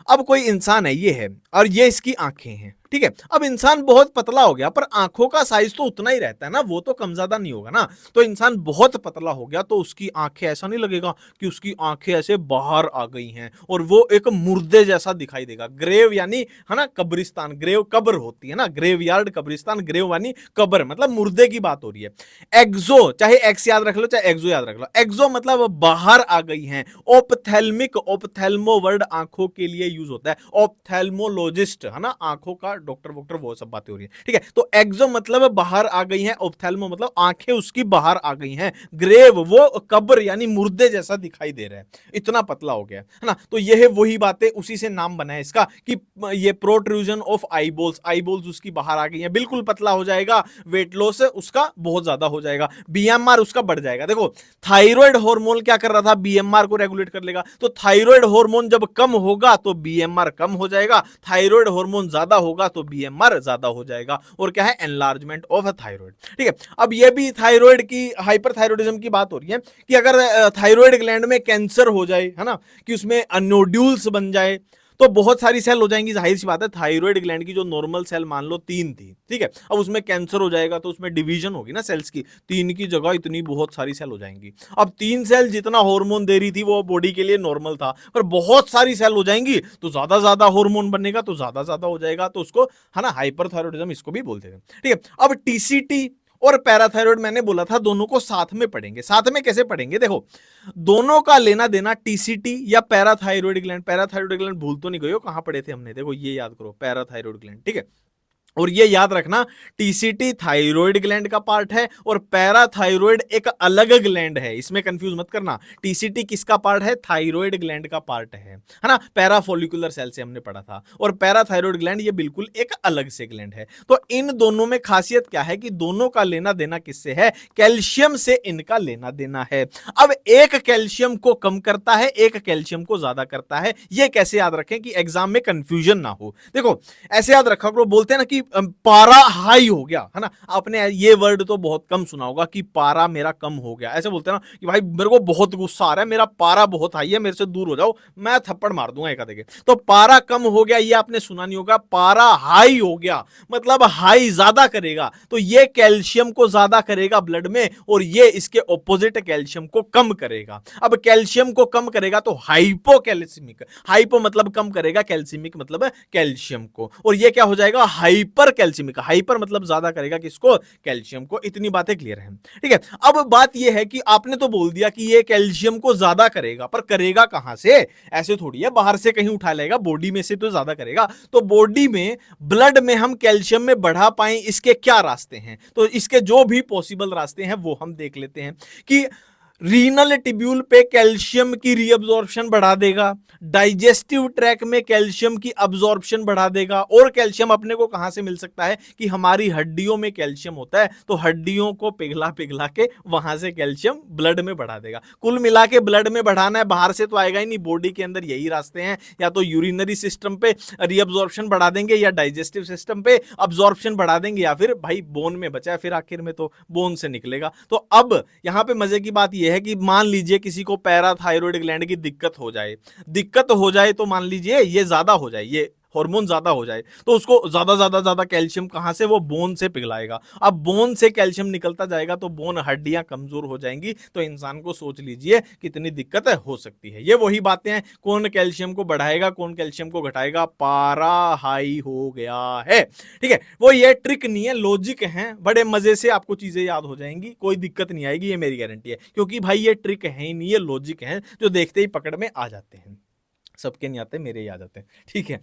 अब कोई इंसान है, ये है, और ये इसकी आंखें हैं। ठीक है, अब इंसान बहुत पतला हो गया, पर आंखों का साइज तो उतना ही रहता है ना, वो तो कम ज्यादा नहीं होगा ना। तो इंसान बहुत पतला हो गया तो उसकी आंखें, ऐसा नहीं लगेगा कि उसकी आंखें ऐसे बाहर आ गई हैं और वो एक मुर्दे जैसा दिखाई देगा। ग्रेव यानी, है ना, कब्रिस्तान, ग्रेव कब्र होती है ना, ग्रेव यार्ड कब्रिस्तान, ग्रेव यानी कब्र, मतलब मुर्दे की बात हो रही है। एक्सो, चाहे एक्स याद रख लो चाहे एक्सो याद रख लो, एक्सो मतलब बाहर आ गई हैं। ओप्थेल्मिक, ओप्थेल्मो वर्ड आंखों के लिए यूज होता है, ओप्थेल्मोलॉजिस्ट, है ना, आंखों का डॉक्टर वॉक्टर, वो सब बातें हो रही है। ठीक है, तो एक्सो मतलब बाहर आ गई है, ओप्थेल्मो मतलब आंखें उसकी बाहर आ गई हैं, ग्रेव वो कब्र यानी मुर्दे जैसा दिखाई दे रहा है, इतना पतला हो गया है ना। तो यह वही बातें, उसी से नाम बना है इसका कि ये प्रोट्रूजन ऑफ आईबॉल्स, आईबॉल्स उसकी बाहर आ गई हैं, बिल्कुल पतला हो जाएगा, वेट लॉस उसका बहुत ज्यादा हो जाएगा, बीएमआर उसका बढ़ जाएगा। देखो, थायराइड हार्मोन क्या कर रहा था, बीएमआर को रेगुलेट कर लेगा, तो थायराइड हार्मोन जब कम होगा तो बीएमआर कम हो जाएगा, थायराइड हार्मोन ज्यादा होगा तो बीएमआर ज्यादा हो जाएगा, और क्या है, एनलार्जमेंट ऑफ थायराइड। ठीक है, अब ये भी थायराइड की, हाइपरथायराइडिज्म की बात हो रही है कि अगर थायराइड ग्लैंड में कैंसर हो जाए, है ना, कि उसमें नोड्यूल्स बन जाए, तो बहुत सारी सेल हो जाएंगी, जाहिर सी बात है। थायराइड ग्लैंड की जो नॉर्मल सेल मान लो 3 थी, ठीक है, अब उसमें कैंसर हो जाएगा तो उसमें डिवीजन होगी ना सेल्स की, 3 की जगह इतनी बहुत सारी सेल हो जाएंगी। अब 3 सेल जितना हार्मोन दे रही थी वो बॉडी के लिए नॉर्मल था, पर बहुत सारी सेल हो जाएंगी तो ज्यादा ज्यादा हार्मोन बनेगा, तो ज्यादा ज्यादा हो जाएगा, तो उसको, है ना, हाइपरथायराइडिज्म इसको भी बोलते हैं। ठीक है, अब टीसीटी और पैराथायराइड मैंने बोला था दोनों को साथ में पढ़ेंगे। साथ में कैसे पढ़ेंगे? देखो, दोनों का लेना देना, टीसीटी या पैराथायराइड ग्लैंड, पैराथायराइड ग्लैंड भूल तो नहीं गए हो, कहां पढ़े थे हमने? देखो, ये याद करो, पैराथायराइड ग्लैंड। ठीक है, और ये याद रखना, टीसीटी थायराइड ग्लैंड का पार्ट है और पैराथायराइड एक अलग ग्लैंड है, इसमें कंफ्यूज मत करना। टीसीटी किसका पार्ट है? थायराइड ग्लैंड का पार्ट है ना, पैराफोलिकुलर सेल से हमने पढ़ा था, और पैराथायराइड ग्लैंड ये बिल्कुल एक अलग से ग्लैंड है। तो इन दोनों में खासियत क्या है कि दोनों का लेना देना किससे है? कैल्शियम से इनका लेना देना है। अब एक कैल्शियम को कम करता है, एक कैल्शियम को ज्यादा करता है। ये कैसे याद रखें कि एग्जाम में कंफ्यूजन ना हो? देखो, ऐसे याद रखा करो, बोलते हैं ना कि पारा हाई हो गया, है ना, आपने ये वर्ड तो बहुत कम सुना होगा कि पारा मेरा कम हो गया। ऐसे बोलते हैं ना कि भाई मेरे को बहुत गुस्सा आ रहा है, मेरा पारा बहुत हाई है, मेरे से दूर हो जाओ, मैं थप्पड़ मार दूंगा एक आधे के। तो पारा कम हो गया, ये आपने सुना नहीं होगा। पारा हाई हो गया मतलब हाई ज्यादा करेगा, तो ये कैल्शियम को ज्यादा करेगा ब्लड में, और ये इसके ऑपोजिट कैल्शियम को कम करेगा। अब कैल्शियम को कम करेगा तो हाइपोकैल्सीमिक, हाइपो मतलब कम करेगा, कैल्सीमिक मतलब कैल्शियम को, और ये क्या हो जाएगा? हाइपर कैल्शियमिक। हाइपर मतलब ज्यादा करेगा किसको? कैल्शियम को। इतनी बातें क्लियर हैं? ठीक है, अब बात यह है कि आपने तो बोल दिया कि ये कैल्शियम को ज्यादा करेगा, पर करेगा कहां से? ऐसे थोड़ी है बाहर से कहीं उठा लेगा, बॉडी में से तो ज्यादा करेगा। तो बॉडी में, ब्लड में हम कैल्शियम में बढ़ा पाए, इसके क्या रास्ते हैं? तो इसके जो भी पॉसिबल रास्ते हैं वो हम देख लेते हैं कि रीनल टिब्यूल पे कैल्शियम की रीअब्जॉर्प्शन बढ़ा देगा, डाइजेस्टिव ट्रैक में कैल्शियम की अब्जॉर्प्शन बढ़ा देगा। और कैल्शियम अपने को कहां से मिल सकता है? कि हमारी हड्डियों में कैल्शियम होता है, तो हड्डियों को पिघला पिघला के वहां से कैल्शियम ब्लड में बढ़ा देगा। कुल मिला के ब्लड में बढ़ाना है, बाहर से तो आएगा ही नहीं, बॉडी के अंदर यही रास्ते हैं, या तो यूरिनरी सिस्टम पे रीअब्जॉर्प्शन बढ़ा देंगे, या डाइजेस्टिव सिस्टम पे अब्जॉर्प्शन बढ़ा देंगे, या फिर भाई बोन में बचा है, फिर आखिर में तो बोन से निकलेगा। तो अब यहां पे मजे की बात यह है कि मान लीजिए किसी को पैराथायराइड ग्लैंड की दिक्कत हो जाए तो मान लीजिए ये ज्यादा हो जाए, ये हार्मोन ज्यादा हो जाए तो उसको ज्यादा कैल्शियम कहां से, वो बोन से पिघलाएगा। अब बोन से कैल्शियम निकलता जाएगा तो बोन हड्डियां कमजोर हो जाएंगी, तो इंसान को सोच लीजिए कितनी दिक्कत हो सकती है। ये वही बातें हैं, कौन कैल्शियम को बढ़ाएगा कौन कैल्शियम को घटाएगा, पारा हाई हो गया है। ठीक है, वो ये ट्रिक नहीं है, लॉजिक है, बड़े मजे से आपको चीजें याद हो जाएंगी, कोई दिक्कत नहीं आएगी, ये मेरी गारंटी है। क्योंकि भाई ये ट्रिक है ही नहीं, ये लॉजिक है जो देखते ही पकड़ में आ जाते हैं। सबके नहीं आते, मेरे ही आ जाते हैं। ठीक है,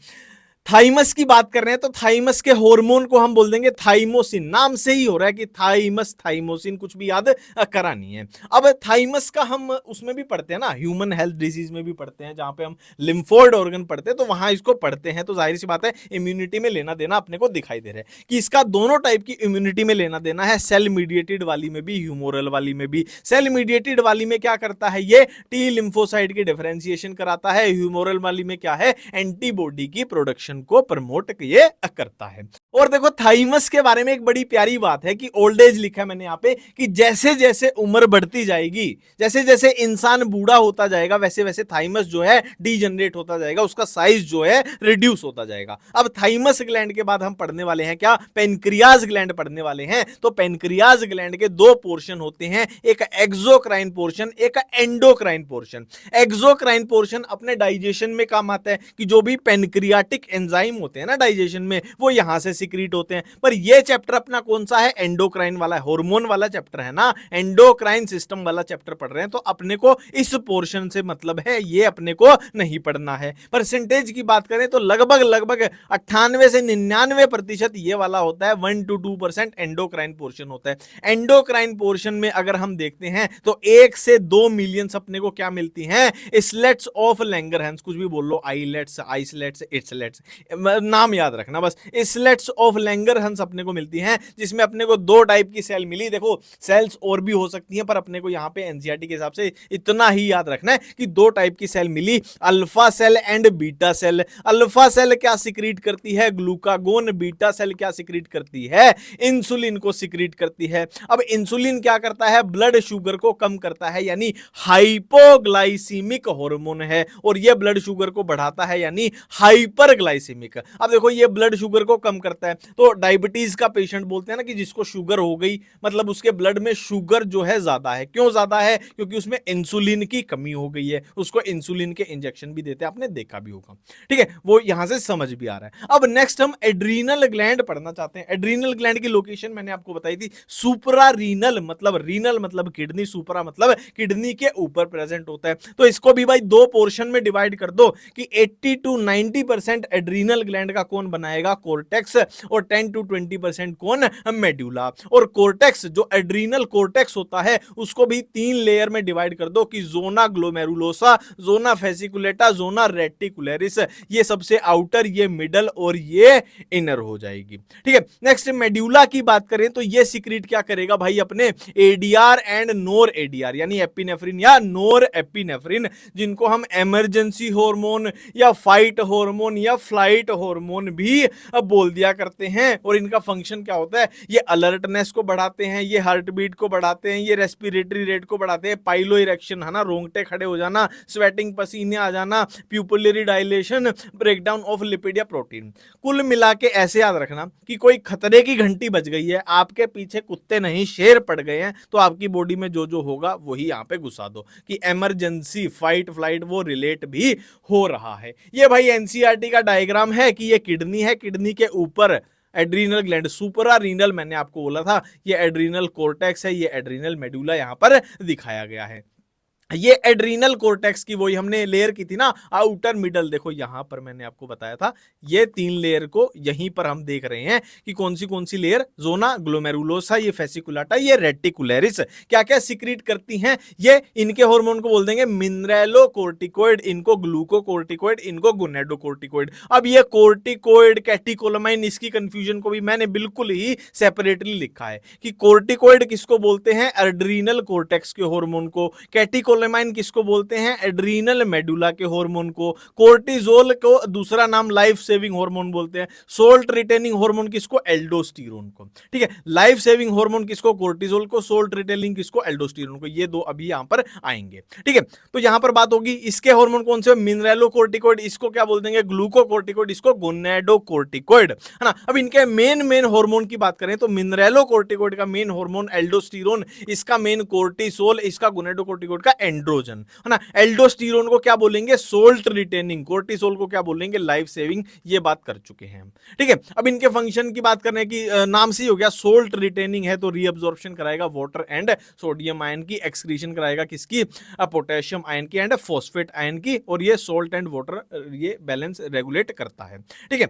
थाइमस की बात कर रहे हैं तो थाइमस के हार्मोन को हम बोल देंगे थाइमोसिन। नाम से ही हो रहा है कि थाइमस थाइमोसिन, कुछ भी याद करा नहीं है। अब थाइमस का हम उसमें भी पढ़ते हैं ना, ह्यूमन हेल्थ डिजीज में भी पढ़ते हैं, जहां पे हम लिम्फोइड ऑर्गन पढ़ते हैं तो वहां इसको पढ़ते हैं। तो जाहिर सी बात है इम्यूनिटी में लेना देना अपने को दिखाई दे रहा है कि इसका दोनों टाइप की इम्यूनिटी में लेना देना है, सेल मीडिएटेड वाली में भी ह्यूमोरल वाली में भी। सेल मीडिएटेड वाली में क्या करता है, ये टी लिम्फोसाइट की डिफरेंशिएशन कराता है, ह्यूमोरल वाली में क्या है, एंटीबॉडी की प्रोडक्शन को प्रमोट ये करता है। और देखो थाइमस के बारे में एक बड़ी प्यारी बात है कि ओल्ड एज लिखा है मैंने यहाँ पे कि जैसे जैसे उम्र बढ़ती जाएगी, जैसे जैसे इंसान बूढ़ा होता जाएगा, वैसे वैसे थाइमस जो है डीजनरेट होता जाएगा, उसका साइज जो है रिड्यूस होता जाएगा। अब थाइमस ग्लैंड के बाद हम पढ़ने वाले हैं क्या, पेनक्रियाज ग्लैंड पढ़ने वाले हैं। तो पेनक्रियाज ग्लैंड के दो पोर्शन होते हैं, एक एक्सोक्राइन पोर्शन, एक एंडोक्राइन पोर्शन। एक्सोक्राइन पोर्शन अपने डाइजेशन में काम आता है कि जो भी पेनक्रियाटिक एंजाइम होते हैं ना डाइजेशन में, वो यहां से सिक्रीट होते हैं। पर ये चैप्टर अपना कौन सा है, एंडोक्राइन वाला, हार्मोन वाला चैप्टर है ना, एंडोक्राइन सिस्टम वाला चैप्टर पढ़ रहे हैं, तो अपने को इस पोर्शन से मतलब है, ये अपने को नहीं पढ़ना है। परसेंटेज की बात करें तो लगभग 98 से 99% ये वाला होता है, 1 to 2% एंडोक्राइन पोर्शन होता है। एंडोक्राइन पोर्शन में अगर हम देखते हैं तो 1 से 2 मिलियंस अपने को क्या मिलती हैं, स्लेट्स ऑफ लैंगरहैंस, कुछ भी बोल लो, आइलेट्स, आइसलेट्स, इट्सलेट्स, नाम याद रखना बस। स्लेट्स ऑफ लैंगरहैंस अपने को मिलती हैं, जिसमें अपने को 2 टाइप की सेल मिली। देखो सेल्स और भी हो सकती हैं, पर अपने को यहाँ पे एनसीईआरटी के हिसाब से इतना ही याद रखना है कि 2 टाइप की सेल मिली, alpha cell and beta cell. Alpha cell क्या सिक्रीट करती है, ग्लूकागोन। बीटा सेल क्या सिक्रीट करती है, इंसुलिन को सिक्रीट करती है। अब इंसुलिन क्या करता है, ब्लड शुगर को कम करता है, यानी हाइपोग्लाइसीमिक हार्मोन है, और यह ब्लड शुगर को बढ़ाता है, यानी हाइपरग्लाइसीमिक। अब देखो ये ब्लड शुगर को कम करता है, तो डायबिटीज का पेशेंट बोलते हैं ना कि जिसको शुगर हो गई, मतलब उसके ब्लड में शुगर जो है ज्यादा है। क्यों ज्यादा है, क्योंकि उसमें इंसुलिन की कमी हो गई है, उसको इंसुलिन के इंजेक्शन भी देते हैं, आपने देखा भी होगा। ठीक है, वो यहां से समझ भी आ रहा है। अब नेक्स्ट हम एड्रीनल ग्लैंड पढ़ना चाहते हैं। एड्रीनल ग्लैंड की लोकेशन मैंने आपको बताई थी, सुपरा रीनल, मतलब रीनल मतलब किडनी, सुपरा मतलब किडनी के ऊपर प्रेजेंट होता है। तो इसको भी भाई 2 पोर्शन में डिवाइड कर दो कि 80 to 90% एड्रीनल ग्लैंड का कौन बनाएगा, कोर्टेक्स, और 10 to 20% कौन, मेडुला। और कोर्टेक्स, जो एड्रीनल कोर्टेक्स होता है, उसको भी 3 लेयर में डिवाइड कर दो कि zona glomerulosa, zona fasciculata, zona reticularis. ये सबसे आउटर, ये मिडल, और ये इनर हो जाएगी। ठीक है, नेक्स्ट मेडुला की बात करें तो ये सीक्रेट क्या करेगा भाई, अपने एडीआर एंड नोर एडीआर, यानी एपिनेफ्रिन या नोर एपिनेफ्रिन, जिनको हम इमरजेंसी हार्मोन या फाइट हार्मोन या फ्लाइट हार्मोन भी बोल दिया करते हैं। और इनका फंक्शन क्या होता है, ये अलर्टनेस को बढ़ाते हैं, ये हार्ट बीट को बढ़ाते हैं, ये रेस्पिरेटरी रेट को बढ़ाते हैं, पाइलो इरेक्शन है ना, रोंगटे खड़े हो जाना, स्वेटिंग, पसीने आ जाना, pupillary dilation, breakdown of lipid या प्रोटीन। कुल मिला के ऐसे याद रखना कि कोई खतरे की घंटी बज गई है, आपके पीछे कुत्ते नहीं शेर पड़ गए हैं, तो आपकी बॉडी में जो जो होगा वही यहाँ पे घुसा दो कि इमरजेंसी, फाइट, फ्लाइट वो रिलेट भी हो रहा है। ये भाई एनसीईआरटी का डायग्राम है कि ये किडनी है, किडनी के ऊपर एड्रीनल ग्लैंड, सुपरा रीनल मैंने आपको बोला था, ये एड्रीनल कोर्टेक्स है, ये एड्रीनल मेडुला यहां पर दिखाया गया है। ये एड्रीनल कोर्टेक्स की वही हमने लेयर की थी ना, आउटर मिडल, देखो यहां पर मैंने आपको बताया था, ये 3 लेयर को यहीं पर हम देख रहे हैं कि कौन सी लेयर, जोना ग्लोमेरुलोसा, ये फेसिकुलाटा, ये रेटिकुलरिस, क्या क्या सिक्रीट करती हैं। ये इनके हार्मोन को बोल देंगे मिनरेलोकोर्टिकोइड, इनको ग्लूकोकोर्टिकोइड, इनको गोनेडोकोर्टिकोइड। अब ये कोर्टिकोइड, कैटिकोलामाइन, इसकी कंफ्यूजन को भी मैंने बिल्कुल ही सेपरेटली लिखा है कि कोर्टिकोइड किसको बोलते हैं, एड्रीनल कोर्टेक्स के हार्मोन को, कैटिकोलामाइन कैटेकोलेमाइन किसको बोलते हैं? एड्रीनल मेडुला के हार्मोन को। कोर्टिजोल को दूसरा नाम लाइफ सेविंग हार्मोन बोलते हैं। सोल्ट रिटेनिंग हार्मोन किसको? एल्डोस्टेरोन को। ठीक है, लाइफ सेविंग हार्मोन किसको? कोर्टिजोल को। सोल्ट रिटेनिंग किसको? एल्डोस्टेरोन को। ये दो अभी यहां पर आएंगे। ठीक है, तो यहां पर बात होगी इसके हार्मोन कौन से? मिनरलोकोर्टिकोइड, इसको क्या बोल देंगे? ग्लूकोकोर्टिकोइड, इसको गोनेडोकोर्टिकोइड, है ना। अब इनके मेन हार्मोन की बात करें तो मिनरलोकोर्टिकोइड का मेन हार्मोन एल्डोस्टेरोन, इसका मेन कोर्टिसोल, इसका गोनेडोकोर्टिकोइड का एंड्रोजन, है ना। एल्डोस्टेरोन को क्या बोलेंगे? सोल्ट रिटेनिंग, कोर्टिसोल को क्या बोलेंगे? Life saving. ये बात कर चुके हैं हम। ठीक है, अब इनके फंक्शन की बात करने की नाम से ही हो गया, सोल्ट रिटेनिंग है तो रीअब्जॉर्प्शन कराएगा वाटर एंड सोडियम आयन की, एक्सक्रीशन कराएगा किसकी? पोटेशियम आयन की एंड फॉस्फेट आयन की, और ये सोल्ट एंड वाटर ये बैलेंस रेगुलेट करता है। ठीक है,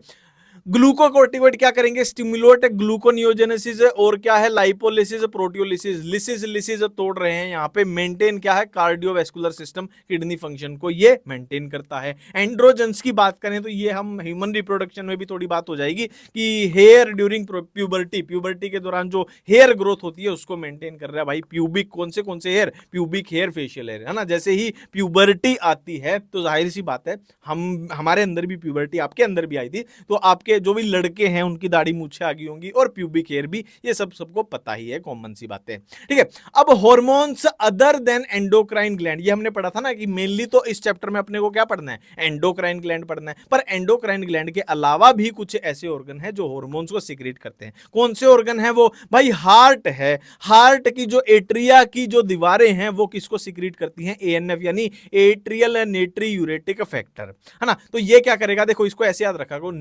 ग्लूकोकोर्टिकोइड क्या करेंगे? स्टिमुलेट ग्लूकोनियोजेनेसिस और क्या है? लाइपोलिसिस, प्रोटियोलिसिस, लिसिस तोड़ रहे हैं यहाँ पे। मेंटेन क्या है? कार्डियोवैस्कुलर सिस्टम, किडनी फंक्शन को ये मेंटेन करता है। एंड्रोजन्स की बात करें तो ये हम ह्यूमन रिप्रोडक्शन में भी थोड़ी बात हो जाएगी कि हेयर ड्यूरिंग प्यूबर्टी, प्यूबर्टी के दौरान जो हेयर ग्रोथ होती है उसको मेंटेन कर रहा है भाई। प्यूबिक कौन से hair? Pubic hair, facial hair, है ना। जैसे ही प्यूबर्टी आती है तो जाहिर सी बात है हमारे अंदर भी प्यूबर्टी, आपके अंदर भी आई थी, तो आपके जो भी लड़के हैं उनकी दाढ़ी मूछें आ गई होंगी और प्यूबिक हेयर भी, ये सबको पता ही है, कॉमन सी बात है। ठीक है, अब hormones other than endocrine gland, ये हमने पढ़ा था ना कि मेनली तो इस चैप्टर में अपने को क्या पढ़ना है? एंडोक्राइन ग्लैंड पढ़ना है, पर एंडोक्राइन ग्लैंड के अलावा भी कुछ ऐसे ऑर्गन हैं जो हार्मोन्स को सीक्रेट करते हैं। कौन से ऑर्गन है वो? भाई हार्ट है। हार्ट की जो एट्रिया की जो दीवारें हैं वो किसको सीक्रेट करती हैं? एएनएफ यानी एट्रियल नेट्रियूरेटिक फैक्टर, है ना। तो ये क्या करेगा? देखो इसको ऐसे याद रखा करो,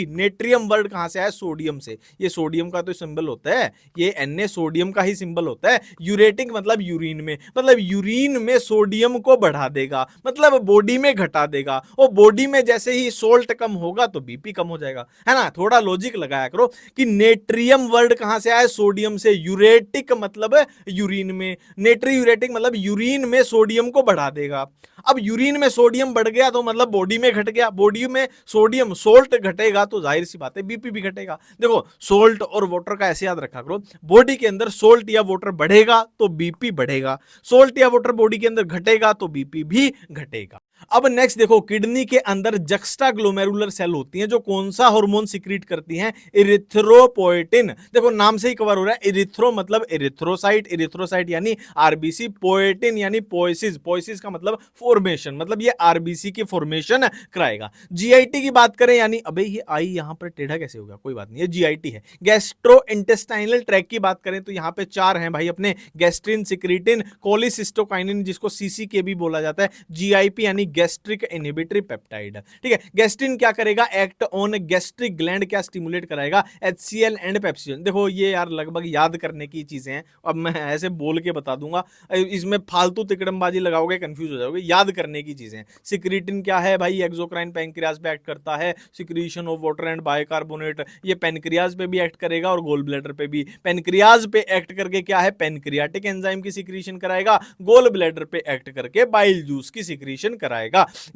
नेट्रियम वर्ड कहां से आया? सोडियम से। ये सोडियम का तो सिंबल होता है, ये Na सोडियम का ही सिंबल होता है। यूरेटिक मतलब यूरिन में, मतलब यूरिन में सोडियम को बढ़ा देगा, मतलब बॉडी में घटा देगा, और बॉडी में जैसे ही सोल्ट कम होगा तो बीपी कम हो जाएगा, है ना। थोड़ा लॉजिक लगाया करो कि नेट्रियम वर्ड कहां से आया? सोडियम से। यूरेटिक मतलब यूरिन में, नेट्रियूरेटिक मतलब यूरिन में सोडियम को बढ़ा देगा। अब यूरिन में सोडियम बढ़ गया तो मतलब बॉडी में घट गया, बॉडी में सोडियम सोल्ट घटेगा तो जाहिर सी बात है बीपी भी घटेगा। देखो सोल्ट और वाटर का ऐसे याद रखा करो, बॉडी के अंदर सोल्ट या वाटर बढ़ेगा तो बीपी बढ़ेगा, सोल्ट या वाटर बॉडी के अंदर घटेगा तो बीपी भी घटेगा। अब नेक्स्ट देखो, किडनी के अंदर जक्स्टा ग्लोमेरुलर सेल होती हैं जो कौन सा हार्मोन सीक्रेट करती हैं? इरिथ्रोपोएटिन। देखो नाम से ही कवर हो रहा है, इरिथ्रो मतलब इरिथ्रोसाइट, इरिथ्रोसाइट यानी आरबीसी, पोएटिन यानी पोएसिस, पोएसिस का मतलब फॉर्मेशन, मतलब ये आरबीसी की फॉर्मेशन कराएगा। जीआईटी की बात करें यानी, अबे ये आई यहां पर टेढ़ा कैसे होगा? कोई बात नहीं, ये जीआईटी है। गैस्ट्रो इंटेस्टाइनल ट्रैक की बात करें तो यहां पे 4 हैं भाई अपने, गैस्ट्रिन, सिक्रीटिन, कोलिसिस्टोकाइनिन जिसको सीसीके भी बोला जाता है, जीआईपी यानी गैस्ट्रिक इनहिबिटरी पेप्टाइड। ठीक है, गैस्ट्रिन क्या करेगा? एक्ट ऑन गैस्ट्रिक ग्लैंड, क्या स्टिमुलेट कराएगा? HCL and pepsin. देखो ये यार लगभग याद करने की चीजें हैं, अब मैं ऐसे बोल के बता दूंगा, इसमें फालतू तिकड़मबाजी लगाओगे कंफ्यूज हो जाओगे, याद करने की चीजें। सिक्रीटिन क्या है भाई? एक्सोक्राइन पैंक्रियाज पे एक्ट करता है, secretion of water and bicarbonate, ये पैंक्रियाज पे भी एक्ट करेगा और गोल ब्लैडर पे भी। पैंक्रियाज पे एक्ट करके क्या है? पैंक्रियाटिक एंजाइम की सिक्रीशन कराएगा, गोल ब्लैडर पे एक्ट करके बाइल जूस की सिक्रीशन कराएगा।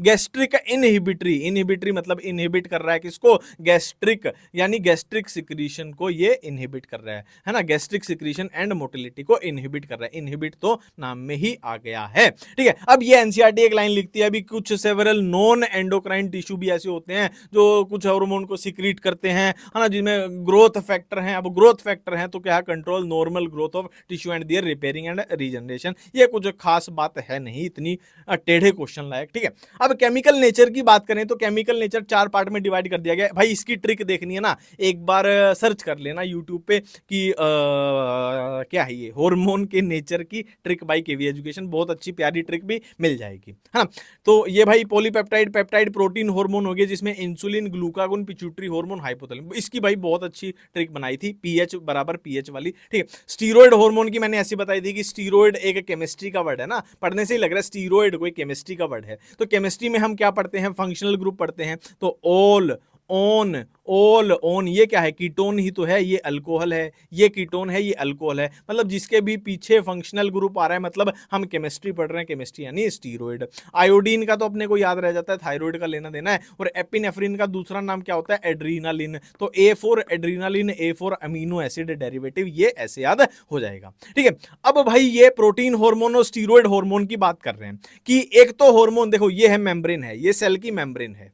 गैस्ट्रिक इनहिबिटरी, इनहिबिटरी मतलब इनहिबिट कर रहा है किसको? गैस्ट्रिक यानी गैस्ट्रिक सिक्रीशन को ये इनहिबिट कर रहा है ना, गैस्ट्रिक सिक्रीशन एंड मोटिलिटी को इनहिबिट कर रहा है। इनहिबिट तो नाम में ही आ गया है। ठीक है, अब ये एनसीईआरटी एक लाइन लिखती है, अभी कुछ सेवरल नॉन एंडोक्राइन टिश्यू भी ऐसे होते हैं जो कुछ हार्मोन को सिक्रीट करते हैं, है ना, जिनमें ग्रोथ फैक्टर हैं। अब ग्रोथ फैक्टर हैं तो क्या है? Control normal growth of tissue and their repairing and regeneration. ये कुछ खास बात है नहीं, इतनी टेढ़े क्वेश्चन लायक। ठीक है, अब केमिकल नेचर की बात करें तो केमिकल नेचर 4 पार्ट में डिवाइड कर दिया गया है। भाई इसकी ट्रिक देखनी है ना, एक बार सर्च कर लेना यूट्यूब पे कि क्या है ये हार्मोन के नेचर की ट्रिक बाय केवी एजुकेशन, बहुत अच्छी प्यारी ट्रिक भी मिल जाएगी, है ना। तो ये भाई पॉलीपेप्टाइड, पेप्टाइड प्रोटीन हार्मोन हो गए जिसमें insulin, glucagon, pituitary hormone, hypothalamus, इसकी भाई बहुत अच्छी ट्रिक बनाई थी, पीएच बराबर पीएच वाली। ठीक है, स्टीरॉयड हार्मोन की मैंने ऐसी बताई थी कि स्टीरॉयड एक केमिस्ट्री का वर्ड है ना, पढ़ने से ही लग रहा है स्टीरॉयड कोई केमिस्ट्री का वर्ड है। तो केमिस्ट्री में हम क्या पढ़ते हैं? फंक्शनल ग्रुप पढ़ते हैं, तो ऑल, ओन, ओल, ओन ये क्या है? कीटोन ही तो है, ये अल्कोहल है, ये कीटोन है, ये अल्कोहल है। मतलब जिसके भी पीछे फंक्शनल ग्रुप आ रहा है, मतलब हम केमिस्ट्री पढ़ रहे हैं, केमिस्ट्री यानी स्टीरॉयड। आयोडीन का तो अपने को याद रह जाता है, थायराइड का लेना देना है। और एपिनेफ्रिन का दूसरा नाम क्या होता है? एड्रीनालिन। तो A4 adrenaline, A4 amino acid derivative, ये ऐसे याद हो जाएगा। ठीक है, अब भाई ये प्रोटीन हार्मोन और स्टीरॉयड हार्मोन की बात कर रहे हैं कि एक तो हार्मोन देखो, ये है मेम्ब्रेन है, ये सेल की मेम्ब्रेन है।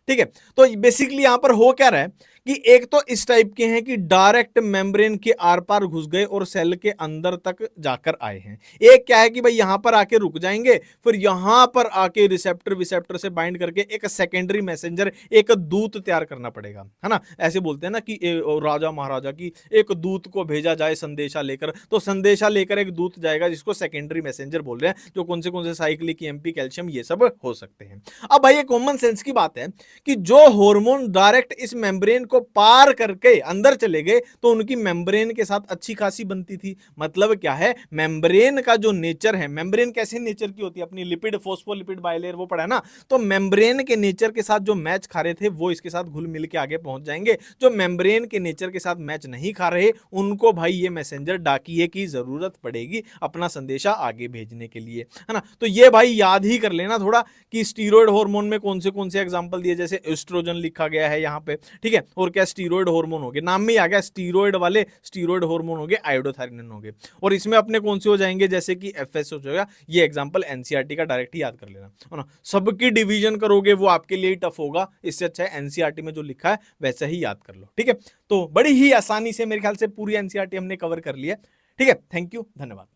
ठीक है, तो बेसिकली यहां पर हो क्या रहा है कि एक तो इस टाइप के हैं कि डायरेक्ट मेम्ब्रेन के आर पार घुस गए और सेल के अंदर तक जाकर आए हैं। एक क्या है कि भाई यहां पर आके रुक जाएंगे, फिर यहां पर आके रिसेप्टर विसेप्टर से बाइंड करके एक सेकेंडरी मैसेंजर, एक दूत तैयार करना पड़ेगा, है ना। ऐसे बोलते हैं ना कि राजा महाराजा की एक दूत को भेजा जाए संदेशा लेकर, तो संदेशा लेकर एक दूत जाएगा जिसको सेकेंडरी मैसेंजर बोल रहे हैं, जो कौन से साइक्लिक एमपी कैल्शियम ये सब हो सकते हैं। अब भाई ये कॉमन सेंस की बात है कि जो हार्मोन डायरेक्ट इस मेम्ब्रेन को पार करके अंदर चले गए तो उनकी मेम्ब्रेन के साथ अच्छी खासी बनती थी। मतलब क्या है, मेम्ब्रेन का जो नेचर है, मेम्ब्रेन कैसे नेचर की होती है, अपनी लिपिड फोस्फोलिपिड बाइलेयर वो पढ़ा ना, तो मेम्ब्रेन के नेचर के साथ जो मैच खा रहे थे वो इसके साथ घुल मिल के आगे पहुंच जाएंगे। जो मेम्ब्रेन के नेचर के साथ मैच नहीं खा रहे उनको भाई ये मैसेंजर डाकिए की जरूरत पड़ेगी अपना संदेशा आगे भेजने के लिए, है ना। तो ये भाई याद ही कर लेना थोड़ा कि स्टीरॉयड हार्मोन में कौन से एग्जांपल दिए, जैसे एस्ट्रोजन लिखा गया है यहाँ पे। ठीक है, और क्या स्टीरॉयड हार्मोन हो गए, नाम में ही आ गया स्टीरॉयड वाले, स्टीरॉयड हार्मोन हो गए, आयोडोथायरोनिन हो गए। और इसमें अपने कौन से हो जाएंगे, जैसे कि एफएस हो जाएगा। ये एग्जांपल एनसीईआरटी का डायरेक्ट ही याद कर लेना, है ना। सबकी डिवीजन करोगे वो आपके लिए टफ होगा, इससे अच्छा है एनसीईआरटी में जो लिखा है वैसा ही याद कर लो। ठीक है, तो बड़ी ही आसानी से मेरे ख्याल से पूरी एनसीईआरटी हमने कवर कर लिया। ठीक है, थैंक यू, धन्यवाद।